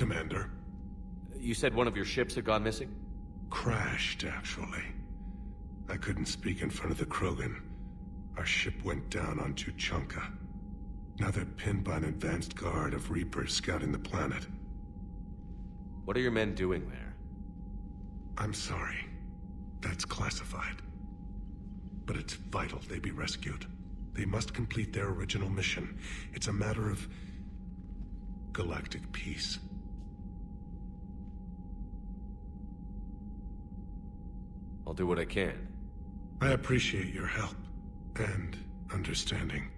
Commander. You said one of your ships had gone missing? Crashed, actually. I couldn't speak in front of the Krogan. Our ship went down on Tuchanka. Now they're pinned by an advanced guard of Reapers scouting the planet. What are your men doing there? I'm sorry. That's classified. But it's vital they be rescued. They must complete their original mission. It's a matter of galactic peace. I'll do what I can. I appreciate your help and understanding.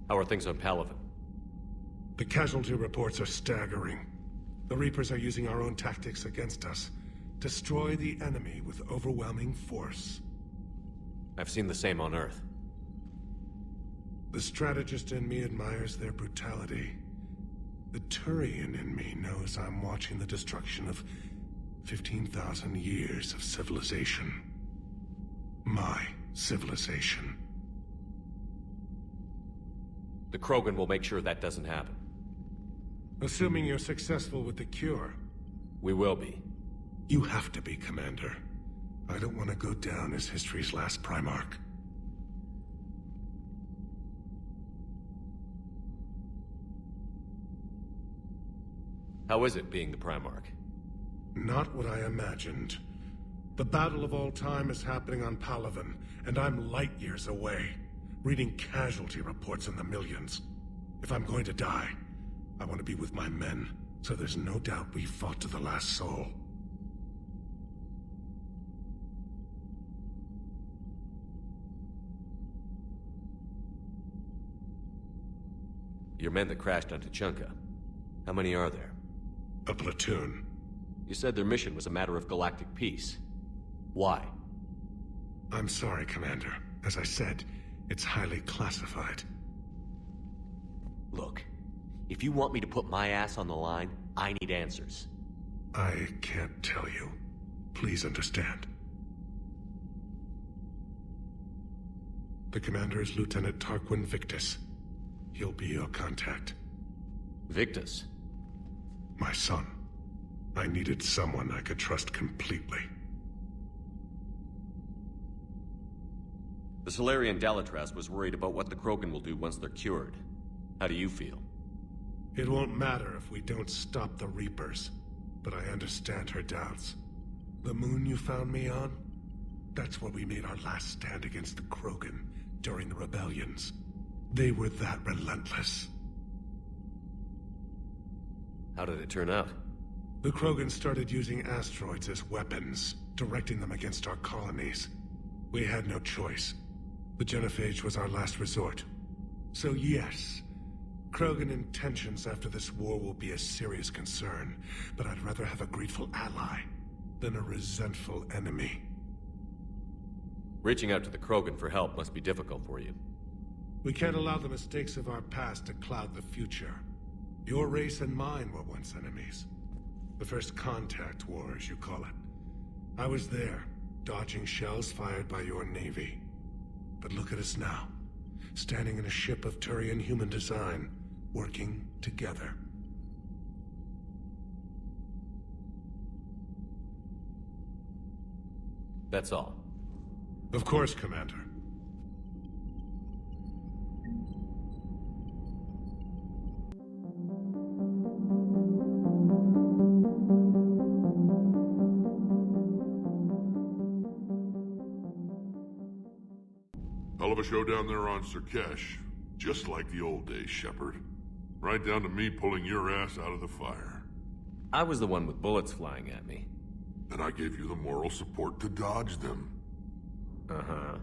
How are things on Palaven? The casualty reports are staggering. The Reapers are using our own tactics against us. Destroy the enemy with overwhelming force. I've seen the same on Earth. The strategist in me admires their brutality. The Turian in me knows I'm watching the destruction of 15,000 years of civilization. My civilization. The Krogan will make sure that doesn't happen. Assuming you're successful with the cure. We will be. You have to be, Commander. I don't want to go down as history's last Primarch. How is it being the Primarch? Not what I imagined. The battle of all time is happening on Palaven, and I'm light years away, reading casualty reports in the millions. If I'm going to die, I want to be with my men, so there's no doubt we fought to the last soul. Your men that crashed on Tuchanka. How many are there? A platoon. You said their mission was a matter of galactic peace. Why? I'm sorry, Commander. As I said, it's highly classified. Look, if you want me to put my ass on the line, I need answers. I can't tell you. Please understand. The commander is Lieutenant Tarquin Victus. He'll be your contact. Victus? My son. I needed someone I could trust completely. The Solarian Dalatraz was worried about what the Krogan will do once they're cured. How do you feel? It won't matter if we don't stop the Reapers, but I understand her doubts. The moon you found me on? That's where we made our last stand against the Krogan during the rebellions. They were that relentless. How did it turn out? The Krogan started using asteroids as weapons, directing them against our colonies. We had no choice. The Genophage was our last resort. So yes, Krogan intentions after this war will be a serious concern, but I'd rather have a grateful ally than a resentful enemy. Reaching out to the Krogan for help must be difficult for you. We can't allow the mistakes of our past to cloud the future. Your race and mine were once enemies. The first contact war, as you call it. I was there, dodging shells fired by your navy. But look at us now, standing in a ship of Turian human design, working together. That's all. Of course, Commander. Hell of a show down there on Sur'Kesh. Just like the old days, Shepard. Right down to me pulling your ass out of the fire. I was the one with bullets flying at me. And I gave you the moral support to dodge them. Uh-huh.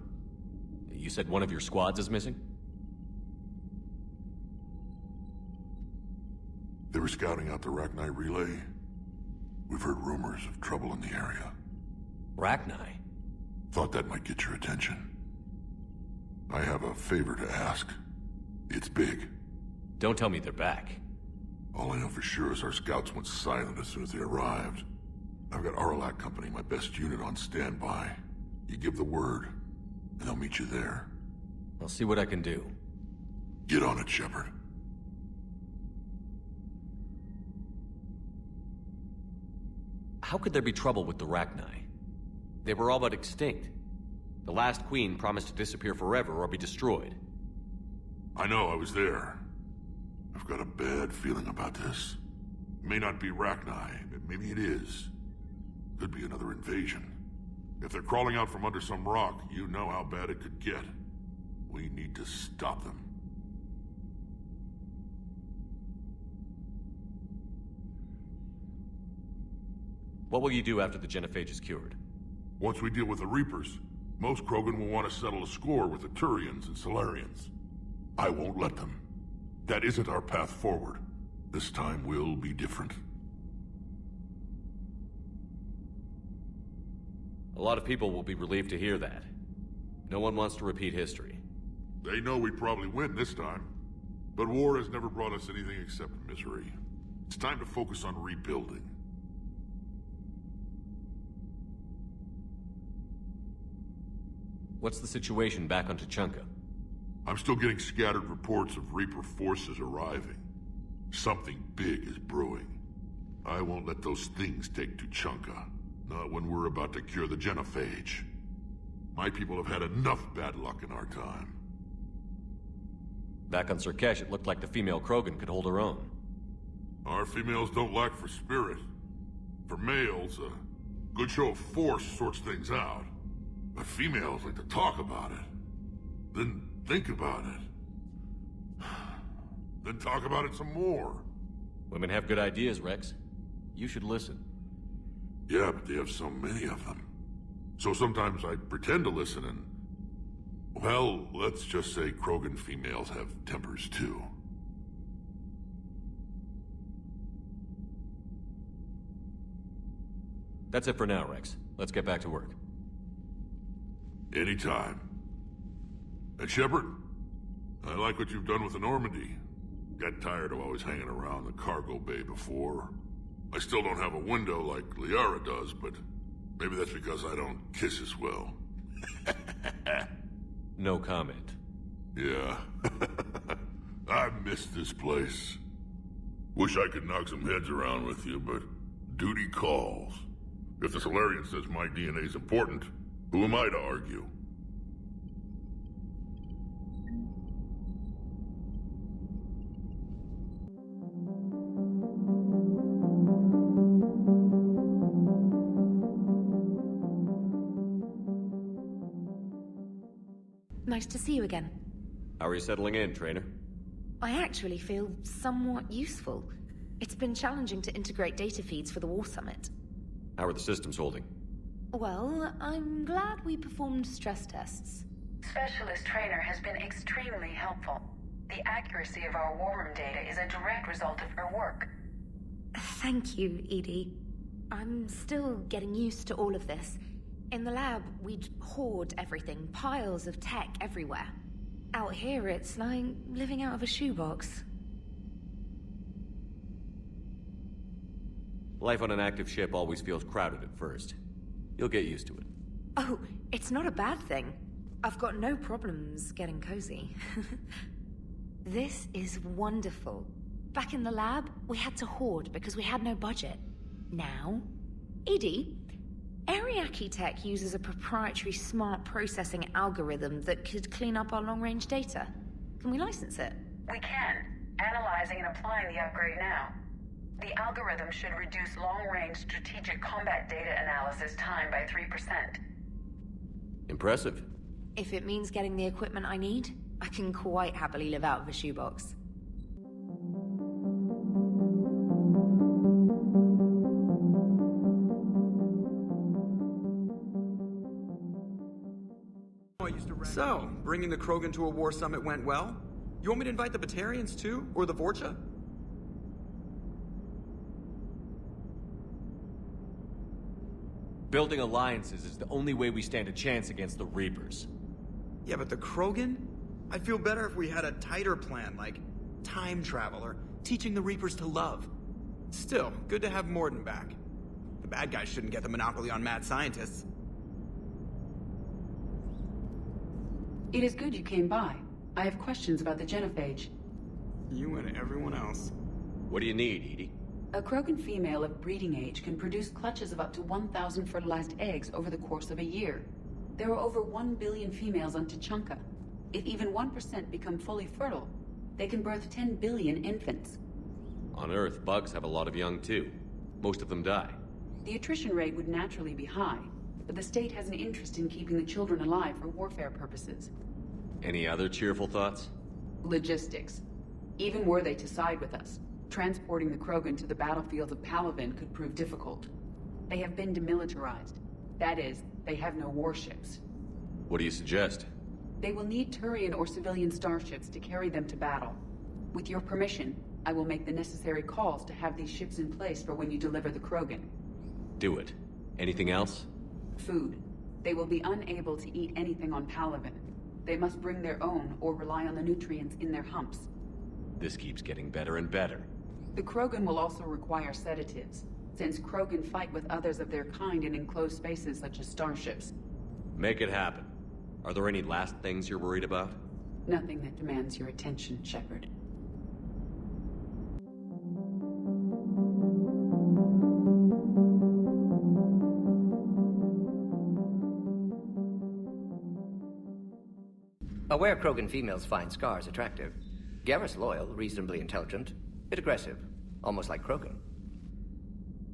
You said one of your squads is missing? They were scouting out the Rachni relay. We've heard rumors of trouble in the area. Rachni? Thought that might get your attention. I have a favor to ask. It's big. Don't tell me they're back. All I know for sure is our scouts went silent as soon as they arrived. I've got Aralak Company, my best unit, on standby. You give the word, and I'll meet you there. I'll see what I can do. Get on it, Shepard. How could there be trouble with the Rachni? They were all but extinct. The last queen promised to disappear forever or be destroyed. I know, I was there. I've got a bad feeling about this. It may not be Rachni, but maybe it is. Could be another invasion. If they're crawling out from under some rock, you know how bad it could get. We need to stop them. What will you do after the genophage is cured? Once we deal with the Reapers, most Krogan will want to settle a score with the Turians and Solarians. I won't let them. That isn't our path forward. This time will be different. A lot of people will be relieved to hear that. No one wants to repeat history. They know we probably win this time. But war has never brought us anything except misery. It's time to focus on rebuilding. What's the situation back on Tuchanka? I'm still getting scattered reports of Reaper forces arriving. Something big is brewing. I won't let those things take Tuchanka. Not when we're about to cure the genophage. My people have had enough bad luck in our time. Back on Sur'Kesh, it looked like the female Krogan could hold her own. Our females don't lack for spirit. For males, a good show of force sorts things out. But females like to talk about it. Then think about it. Then talk about it some more. Women have good ideas, Wrex. You should listen. Yeah, but they have so many of them. So sometimes I pretend to listen and... Well, let's just say Krogan females have tempers too. That's it for now, Wrex. Let's get back to work. Anytime. And Shepard, I like what you've done with the Normandy. Got tired of always hanging around the cargo bay before. I still don't have a window like Liara does, but maybe that's because I don't kiss as well. No comment. Yeah. I miss this place. Wish I could knock some heads around with you, but duty calls. If the Solarian says my DNA's important, who am I to argue? Nice to see you again. How are you settling in, Traynor? I actually feel somewhat useful. It's been challenging to integrate data feeds for the War Summit. How are the systems holding? Well, I'm glad we performed stress tests. Specialist Traynor has been extremely helpful. The accuracy of our war room data is a direct result of her work. Thank you, Edie. I'm still getting used to all of this. In the lab, we'd hoard everything, piles of tech everywhere. Out here, it's like living out of a shoebox. Life on an active ship always feels crowded at first. You'll get used to it. Oh, it's not a bad thing. I've got no problems getting cozy. This is wonderful. Back in the lab, we had to hoard because we had no budget. Now, Edie, Ariake Tech uses a proprietary smart processing algorithm that could clean up our long-range data. Can we license it? We can. Analyzing and applying the upgrade now. The algorithm should reduce long-range strategic combat data analysis time by 3%. Impressive. If it means getting the equipment I need, I can quite happily live out of a shoebox. So, bringing the Krogan to a war summit went well? You want me to invite the Batarians too? Or the Vorcha? Building alliances is the only way we stand a chance against the Reapers. Yeah, but the Krogan? I'd feel better if we had a tighter plan, like time travel or teaching the Reapers to love. Still, good to have Mordin back. The bad guys shouldn't get the monopoly on mad scientists. It is good you came by. I have questions about the genophage. You and everyone else. What do you need, Edie? A Krogan female of breeding age can produce clutches of up to 1,000 fertilized eggs over the course of a year. There are over 1 billion females on Tuchanka. If even 1% become fully fertile, they can birth 10 billion infants. On Earth, bugs have a lot of young too. Most of them die. The attrition rate would naturally be high, but the state has an interest in keeping the children alive for warfare purposes. Any other cheerful thoughts? Logistics. Even were they to side with us, transporting the Krogan to the battlefields of Palaven could prove difficult. They have been demilitarized. That is, they have no warships. What do you suggest? They will need Turian or civilian starships to carry them to battle. With your permission, I will make the necessary calls to have these ships in place for when you deliver the Krogan. Do it. Anything else? Food. They will be unable to eat anything on Palaven. They must bring their own or rely on the nutrients in their humps. This keeps getting better and better. The Krogan will also require sedatives, since Krogan fight with others of their kind in enclosed spaces such as starships. Make it happen. Are there any last things you're worried about? Nothing that demands your attention, Shepard. Aware Krogan females find scars attractive. Garrus loyal, reasonably intelligent, bit aggressive, almost like Krogan.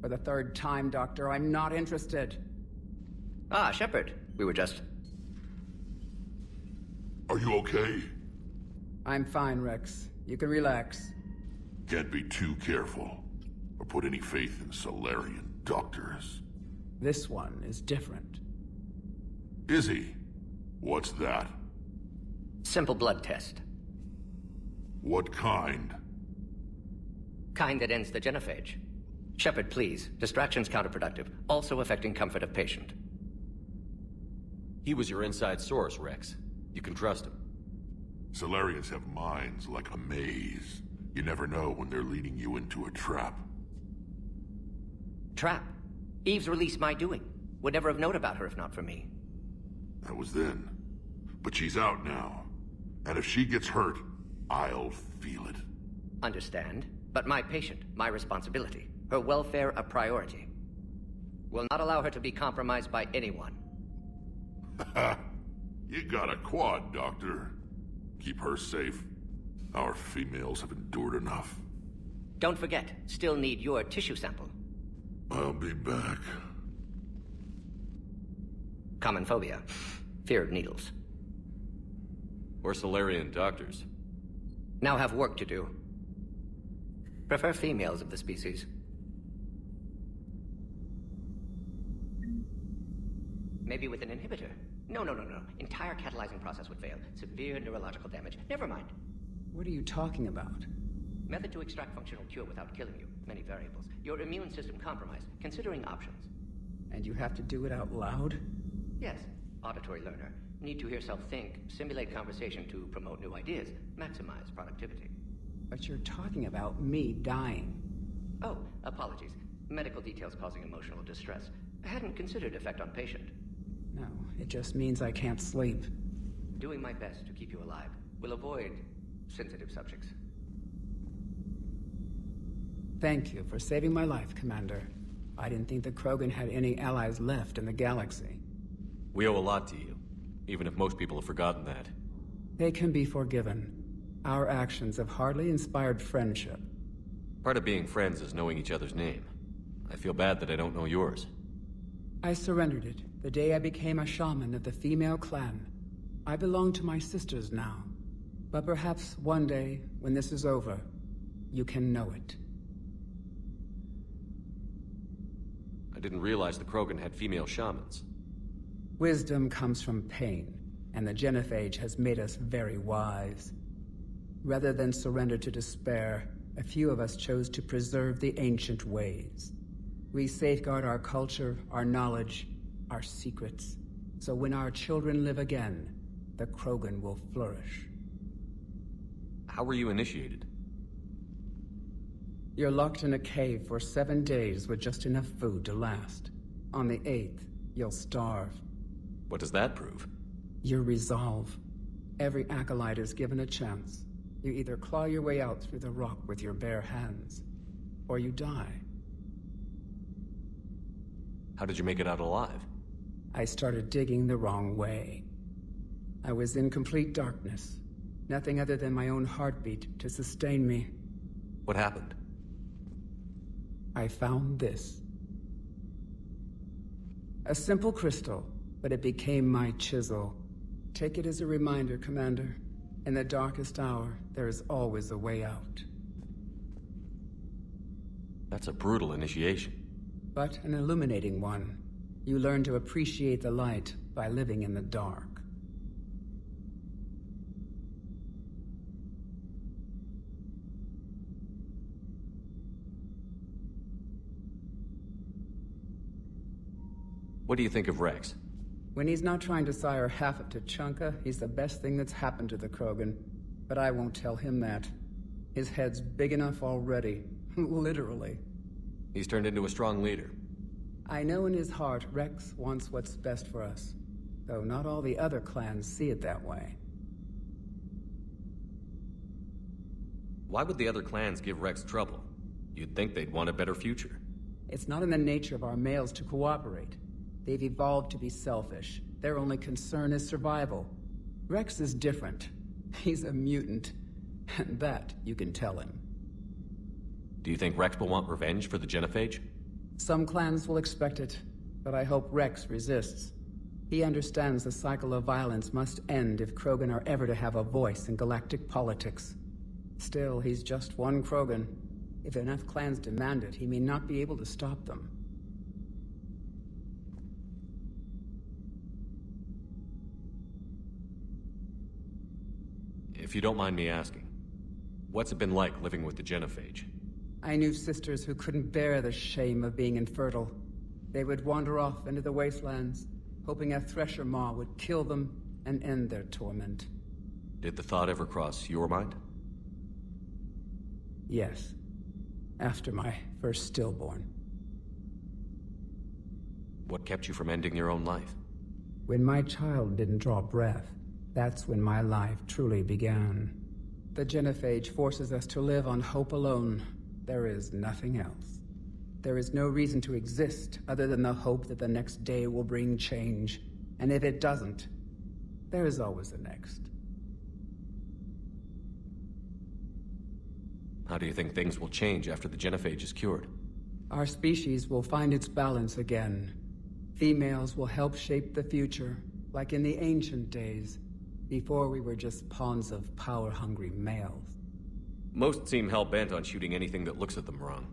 For the third time, Doctor, I'm not interested. Ah, Shepard. We were just... Are you okay? I'm fine, Wrex. You can relax. Can't be too careful, or put any faith in Solarian doctors. This one is different. Is he? What's that? Simple blood test. What kind? Kind that ends the genophage. Shepard, please. Distraction's counterproductive, also affecting comfort of patient. He was your inside source, Wrex. You can trust him. Solarians have minds like a maze. You never know when they're leading you into a trap. Trap. Eve's release my doing. Would never have known about her if not for me. That was then. But she's out now. And if she gets hurt, I'll feel it. Understand. But my patient, my responsibility. Her welfare a priority. Will not allow her to be compromised by anyone. You got a quad, Doctor. Keep her safe. Our females have endured enough. Don't forget, still need your tissue sample. I'll be back. Common phobia. Fear of needles. We're Solarian doctors. Now have work to do. Prefer females of the species. Maybe with an inhibitor. No. Entire catalyzing process would fail. Severe neurological damage. Never mind. What are you talking about? Method to extract functional cure without killing you. Many variables. Your immune system compromised. Considering options. And you have to do it out loud? Yes. Auditory learner. Need to hear self think. Simulate conversation to promote new ideas. Maximize productivity. But you're talking about me dying. Oh, apologies. Medical details causing emotional distress. I hadn't considered effect on patient. No, it just means I can't sleep. Doing my best to keep you alive. Will avoid sensitive subjects. Thank you for saving my life, Commander. I didn't think the Krogan had any allies left in the galaxy. We owe a lot to you, even if most people have forgotten that. They can be forgiven. Our actions have hardly inspired friendship. Part of being friends is knowing each other's name. I feel bad that I don't know yours. I surrendered it the day I became a shaman of the female clan. I belong to my sisters now. But perhaps one day, when this is over, you can know it. I didn't realize the Krogan had female shamans. Wisdom comes from pain, and the genophage has made us very wise. Rather than surrender to despair, a few of us chose to preserve the ancient ways. We safeguard our culture, our knowledge, our secrets, so when our children live again, the Krogan will flourish. How were you initiated? You're locked in a cave for 7 days with just enough food to last. On the 8th, you'll starve. What does that prove? Your resolve. Every acolyte is given a chance. You either claw your way out through the rock with your bare hands, or you die. How did you make it out alive? I started digging the wrong way. I was in complete darkness. Nothing other than my own heartbeat to sustain me. What happened? I found this. A simple crystal, but it became my chisel. Take it as a reminder, Commander. In the darkest hour, there is always a way out. That's a brutal initiation. But an illuminating one. You learn to appreciate the light by living in the dark. What do you think of Wrex? When he's not trying to sire half of Tuchanka, he's the best thing that's happened to the Krogan. But I won't tell him that. His head's big enough already. Literally. He's turned into a strong leader. I know in his heart Wrex wants what's best for us. Though not all the other clans see it that way. Why would the other clans give Wrex trouble? You'd think they'd want a better future. It's not in the nature of our males to cooperate. They've evolved to be selfish. Their only concern is survival. Wrex is different. He's a mutant. And that you can tell him. Do you think Wrex will want revenge for the Genophage? Some clans will expect it, but I hope Wrex resists. He understands the cycle of violence must end if Krogan are ever to have a voice in galactic politics. Still, he's just one Krogan. If enough clans demand it, he may not be able to stop them. If you don't mind me asking, what's it been like living with the Genophage? I knew sisters who couldn't bear the shame of being infertile. They would wander off into the wastelands, hoping a thresher maw would kill them and end their torment. Did the thought ever cross your mind? Yes. After my first stillborn. What kept you from ending your own life? When my child didn't draw breath, that's when my life truly began. The Genophage forces us to live on hope alone. There is nothing else. There is no reason to exist other than the hope that the next day will bring change. And if it doesn't, there is always the next. How do you think things will change after the Genophage is cured? Our species will find its balance again. Females will help shape the future, like in the ancient days, before we were just pawns of power-hungry males. Most seem hell-bent on shooting anything that looks at them wrong.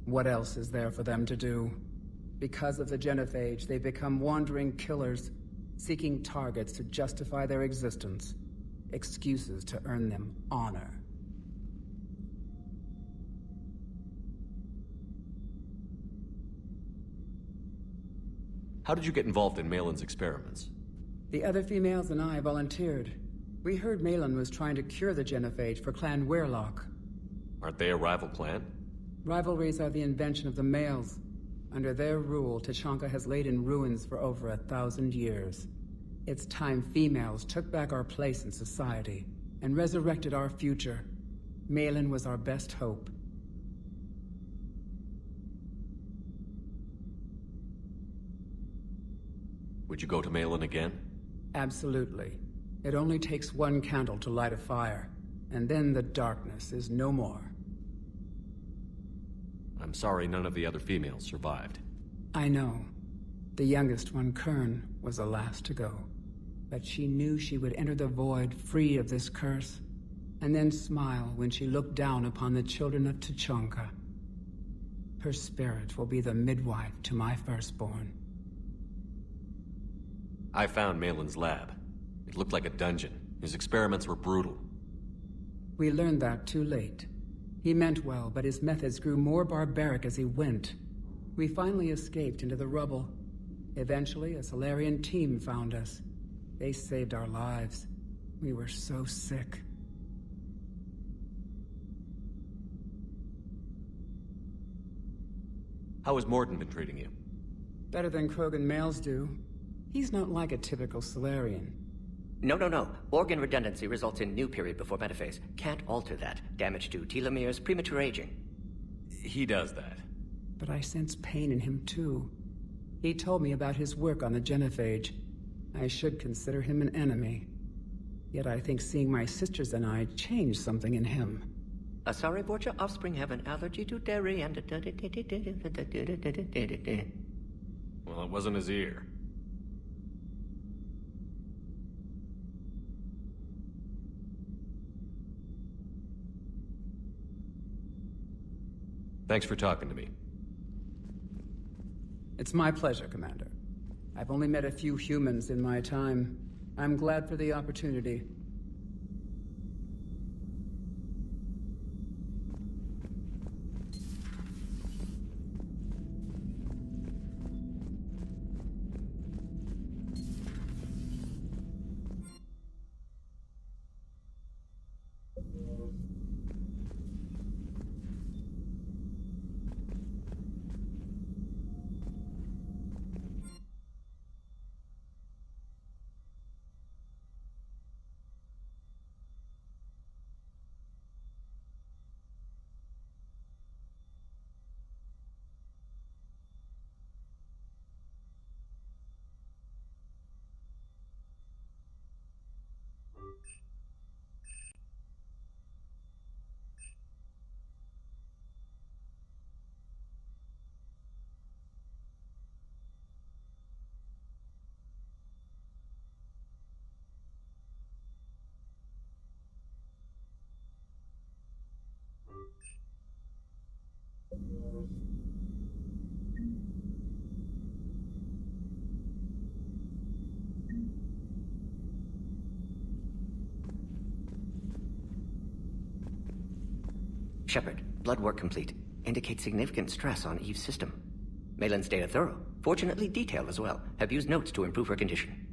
What else is there for them to do? Because of the Genophage, they become wandering killers, seeking targets to justify their existence, excuses to earn them honor. How did you get involved in Malin's experiments? The other females and I volunteered. We heard Malin was trying to cure the Genophage for Clan Weirlock. Aren't they a rival clan? Rivalries are the invention of the males. Under their rule, Tuchanka has laid in ruins for over 1,000 years. It's time females took back our place in society and resurrected our future. Malin was our best hope. Would you go to Malin again? Absolutely. It only takes one candle to light a fire, and then the darkness is no more. I'm sorry none of the other females survived. I know. The youngest one, Kern, was the last to go. But she knew she would enter the void free of this curse, and then smile when she looked down upon the children of Tuchanka. Her spirit will be the midwife to my firstborn. I found Malin's lab. It looked like a dungeon. His experiments were brutal. We learned that too late. He meant well, but his methods grew more barbaric as he went. We finally escaped into the rubble. Eventually, a Solarian team found us. They saved our lives. We were so sick. How has Mordin been treating you? Better than Krogan males do. He's not like a typical Solarian. No. Organ redundancy results in new period before metaphase. Can't alter that. Damage to telomeres, premature aging. He does that. But I sense pain in him too. He told me about his work on the genophage. I should consider him an enemy. Yet I think seeing my sisters and I changed something in him. Asari Borgia offspring have an allergy to dairy and... Well, it wasn't his ear. Thanks for talking to me. It's my pleasure, Commander. I've only met a few humans in my time. I'm glad for the opportunity. Shepard, blood work complete. Indicates significant stress on Eve's system. Malin's data thorough. Fortunately detailed as well. Have used notes to improve her condition.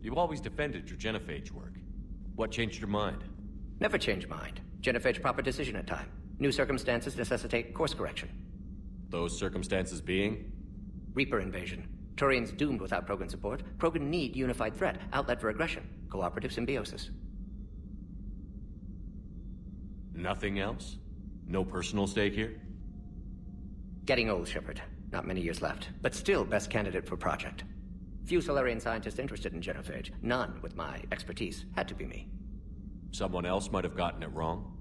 You always defended your genophage work. What changed your mind? Never change mind. Genophage proper decision at time. New circumstances necessitate course correction. Those circumstances being? Reaper invasion. Turians doomed without Krogan support. Krogan need unified threat, outlet for aggression. Cooperative symbiosis. Nothing else? No personal stake here? Getting old, Shepard. Not many years left, but still best candidate for project. Few Solarian scientists interested in genophage. None with my expertise. Had to be me. Someone else might have gotten it wrong?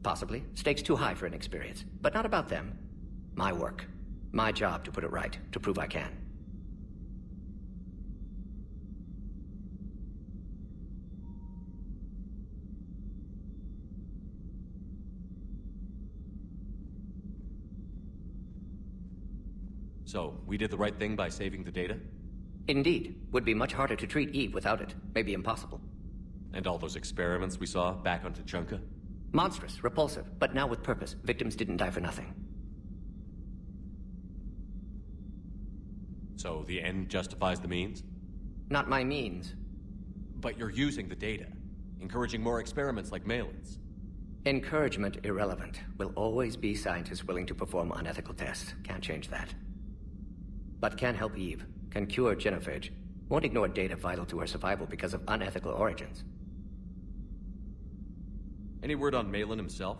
Possibly. Stakes too high for inexperience. But not about them. My work. My job to put it right. To prove I can. So, we did the right thing by saving the data? Indeed. Would be much harder to treat Eve without it. Maybe impossible. And all those experiments we saw back on Tuchanka? Monstrous, repulsive, but now with purpose. Victims didn't die for nothing. So the end justifies the means? Not my means. But you're using the data, encouraging more experiments like Malin's. Encouragement irrelevant. Will always be scientists willing to perform unethical tests. Can't change that. But can help Eve. Can cure genophage. Won't ignore data vital to her survival because of unethical origins. Any word on Malin himself?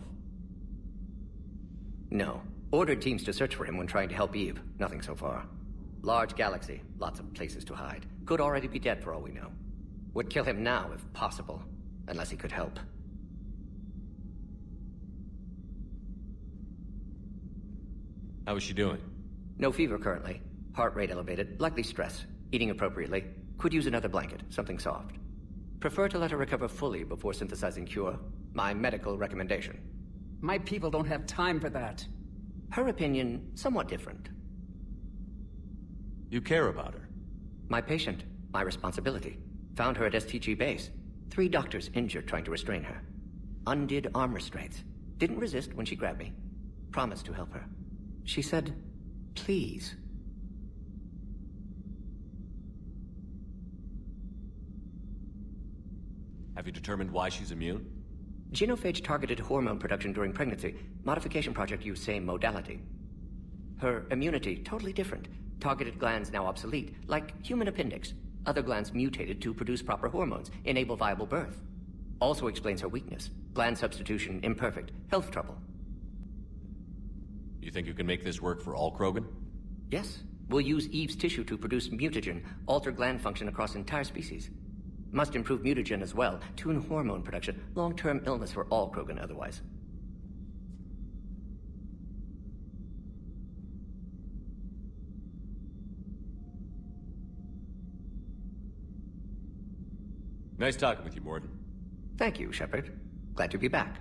No. Ordered teams to search for him when trying to help Eve. Nothing so far. Large galaxy. Lots of places to hide. Could already be dead for all we know. Would kill him now if possible. Unless he could help. How is she doing? No fever currently. Heart rate elevated, likely stress. Eating appropriately. Could use another blanket, something soft. Prefer to let her recover fully before synthesizing cure. My medical recommendation. My people don't have time for that. Her opinion, somewhat different. You care about her? My patient, my responsibility. Found her at STG base. 3 doctors injured trying to restrain her. undid arm restraints. Didn't resist when she grabbed me. Promised to help her. She said, please. Have you determined why she's immune? Genophage targeted hormone production during pregnancy. Modification project used same modality. Her immunity, totally different. Targeted glands now obsolete, like human appendix. Other glands mutated to produce proper hormones, enable viable birth. Also explains her weakness. Gland substitution imperfect. Health trouble. You think you can make this work for all Krogan? Yes. We'll use Eve's tissue to produce mutagen, alter gland function across entire species. Must improve mutagen as well, tune hormone production, long-term illness for all Krogan otherwise. Nice talking with you, Mordin. Thank you, Shepard. Glad to be back.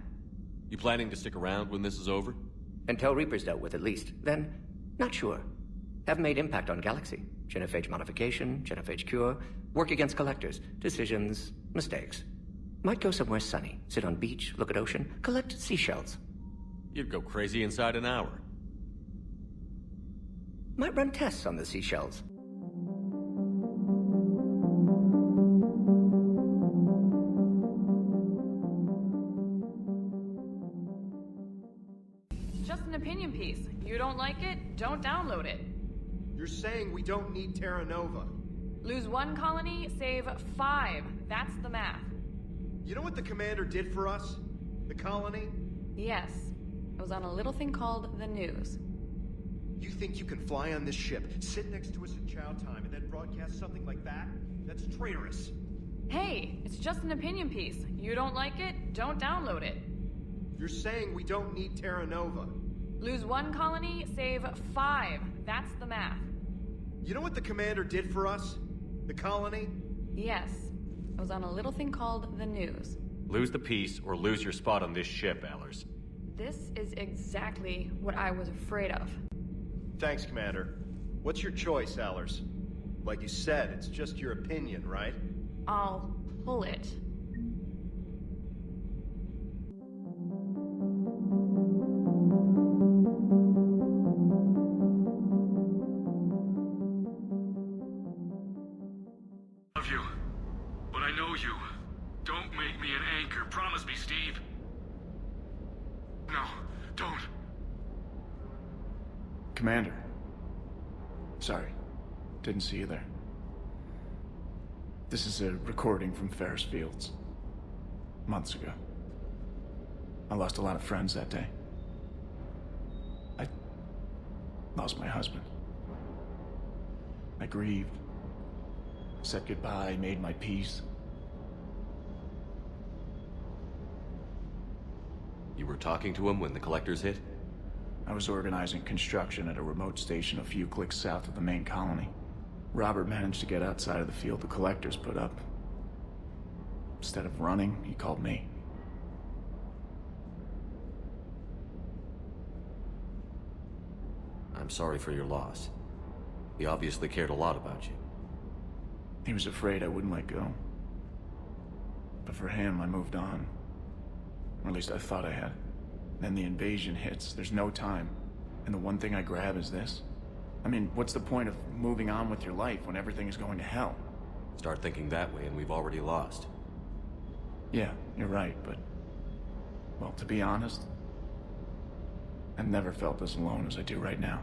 You planning to stick around when this is over? Until Reaper's dealt with, at least. Then, not sure. Have made impact on Galaxy. Genophage modification, genophage cure, work against collectors, decisions, mistakes. Might go somewhere sunny, sit on beach, look at ocean, collect seashells. You'd go crazy inside an hour. Might run tests on the seashells. Just an opinion piece. You don't like it, don't download it. You're saying we don't need Terra Nova. Lose 1 colony, save 5. That's the math. You know what the commander did for us? The colony? Yes. It was on a little thing called the news. You think you can fly on this ship, sit next to us in chow time, and then broadcast something like that? That's traitorous. Hey, it's just an opinion piece. You don't like it, don't download it. You're saying we don't need Terra Nova. Lose 1 colony, save 5. That's the math. You know what the commander did for us? The colony? Yes. It was on a little thing called the news. Lose the peace or lose your spot on this ship, Allers. This is exactly what I was afraid of. Thanks, Commander. What's your choice, Allers? Like you said, it's just your opinion, right? I'll pull it. Love you, but I know you. Don't make me an anchor. Promise me, Steve. No, don't. Commander. Sorry. Didn't see you there. This is a recording from Ferris Fields. Months ago. I lost a lot of friends that day. I lost my husband. I grieved. Said goodbye, made my peace. You were talking to him when the collectors hit? I was organizing construction at a remote station a few clicks south of the main colony. Robert managed to get outside of the field the collectors put up. Instead of running, he called me. I'm sorry for your loss. He obviously cared a lot about you. He was afraid I wouldn't let go. But for him, I moved on. Or at least I thought I had. Then the invasion hits, there's no time. And the one thing I grab is this. I mean, what's the point of moving on with your life when everything is going to hell? Start thinking that way and we've already lost. Yeah, you're right, but... well, to be honest, I've never felt as alone as I do right now.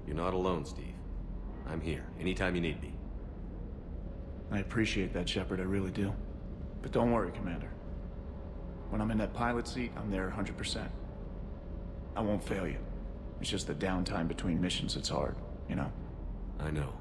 You're not alone, Steve. I'm here, anytime you need me. I appreciate that, Shepard, I really do. But don't worry, Commander. When I'm in that pilot seat, I'm there 100%. I won't fail you. It's just the downtime between missions that's hard, you know? I know.